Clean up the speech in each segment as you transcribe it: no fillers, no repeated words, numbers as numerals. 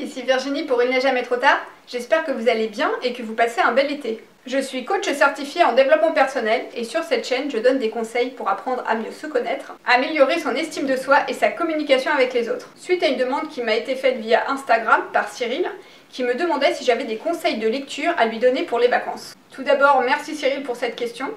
ici Virginie pour Il n'est jamais trop tard. J'espère que vous allez bien et que vous passez un bel été. Je suis coach certifié en développement personnel et sur cette chaîne, je donne des conseils pour apprendre à mieux se connaître, améliorer son estime de soi et sa communication avec les autres. Suite à une demande qui m'a été faite via Instagram par Cyril, qui me demandait si j'avais des conseils de lecture à lui donner pour les vacances. Tout d'abord, merci Cyril pour cette question.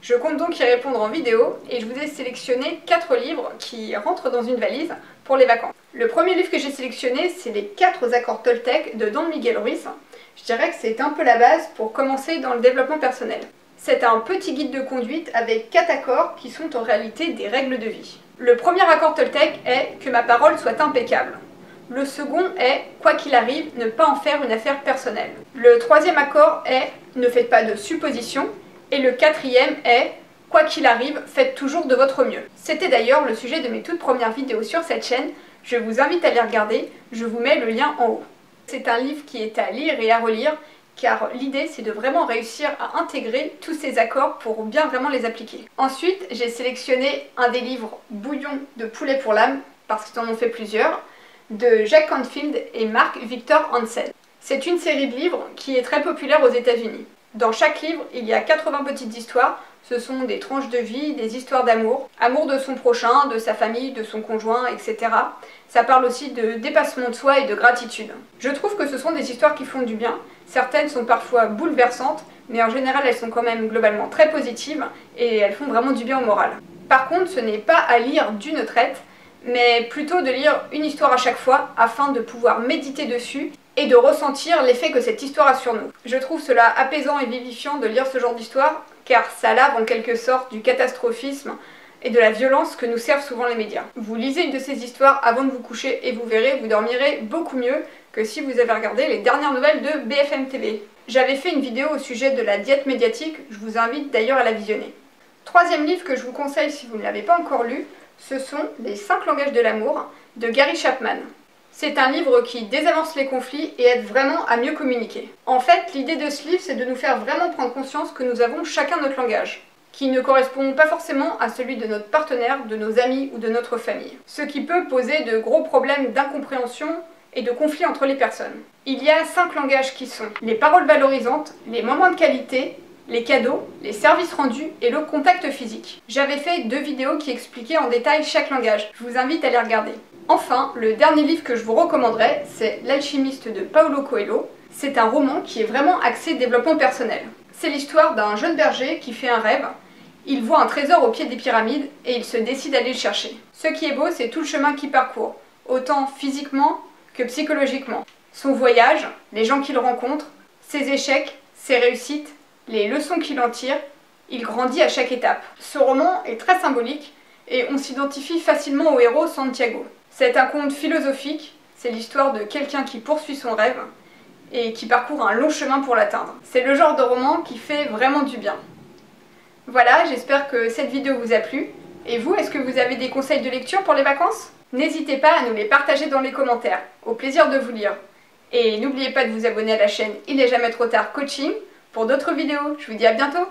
Je compte donc y répondre en vidéo et je vous ai sélectionné 4 livres qui rentrent dans une valise pour les vacances. Le premier livre que j'ai sélectionné, c'est les 4 accords Toltec de Don Miguel Ruiz. Je dirais que c'est un peu la base pour commencer dans le développement personnel. C'est un petit guide de conduite avec 4 accords qui sont en réalité des règles de vie. Le premier accord Toltec est que ma parole soit impeccable. Le second est, quoi qu'il arrive, ne pas en faire une affaire personnelle. Le troisième accord est, ne faites pas de suppositions. Et le quatrième est, quoi qu'il arrive, faites toujours de votre mieux. C'était d'ailleurs le sujet de mes toutes premières vidéos sur cette chaîne. Je vous invite à les regarder, je vous mets le lien en haut. C'est un livre qui est à lire et à relire, car l'idée c'est de vraiment réussir à intégrer tous ces accords pour bien vraiment les appliquer. Ensuite, j'ai sélectionné un des livres Bouillon de poulet pour l'âme, parce qu'ils en ont fait plusieurs, de Jack Canfield et Mark Victor Hansen. C'est une série de livres qui est très populaire aux États-Unis. Dans chaque livre, il y a 80 petites histoires. Ce sont des tranches de vie, des histoires d'amour, amour de son prochain, de sa famille, de son conjoint, etc. Ça parle aussi de dépassement de soi et de gratitude. Je trouve que ce sont des histoires qui font du bien. Certaines sont parfois bouleversantes, mais en général elles sont quand même globalement très positives et elles font vraiment du bien au moral. Par contre, ce n'est pas à lire d'une traite, mais plutôt de lire une histoire à chaque fois afin de pouvoir méditer dessus et de ressentir l'effet que cette histoire a sur nous. Je trouve cela apaisant et vivifiant de lire ce genre d'histoire, car ça lave en quelque sorte du catastrophisme et de la violence que nous servent souvent les médias. Vous lisez une de ces histoires avant de vous coucher et vous verrez, vous dormirez beaucoup mieux que si vous avez regardé les dernières nouvelles de BFM TV. J'avais fait une vidéo au sujet de la diète médiatique, je vous invite d'ailleurs à la visionner. Troisième livre que je vous conseille si vous ne l'avez pas encore lu, ce sont les 5 langages de l'amour de Gary Chapman. C'est un livre qui désamorce les conflits et aide vraiment à mieux communiquer. En fait, l'idée de ce livre, c'est de nous faire vraiment prendre conscience que nous avons chacun notre langage, qui ne correspond pas forcément à celui de notre partenaire, de nos amis ou de notre famille. Ce qui peut poser de gros problèmes d'incompréhension et de conflits entre les personnes. Il y a 5 langages qui sont les paroles valorisantes, les moments de qualité, les cadeaux, les services rendus et le contact physique. J'avais fait 2 vidéos qui expliquaient en détail chaque langage. Je vous invite à les regarder. Enfin, le dernier livre que je vous recommanderais, c'est L'Alchimiste de Paulo Coelho. C'est un roman qui est vraiment axé développement personnel. C'est l'histoire d'un jeune berger qui fait un rêve. Il voit un trésor au pied des pyramides et il se décide d'aller le chercher. Ce qui est beau, c'est tout le chemin qu'il parcourt, autant physiquement que psychologiquement. Son voyage, les gens qu'il rencontre, ses échecs, ses réussites, les leçons qu'il en tire, il grandit à chaque étape. Ce roman est très symbolique et on s'identifie facilement au héros Santiago. C'est un conte philosophique, c'est l'histoire de quelqu'un qui poursuit son rêve et qui parcourt un long chemin pour l'atteindre. C'est le genre de roman qui fait vraiment du bien. Voilà, j'espère que cette vidéo vous a plu. Et vous, est-ce que vous avez des conseils de lecture pour les vacances? N'hésitez pas à nous les partager dans les commentaires. Au plaisir de vous lire. Et n'oubliez pas de vous abonner à la chaîne Il n'est jamais trop tard coaching pour d'autres vidéos. Je vous dis à bientôt.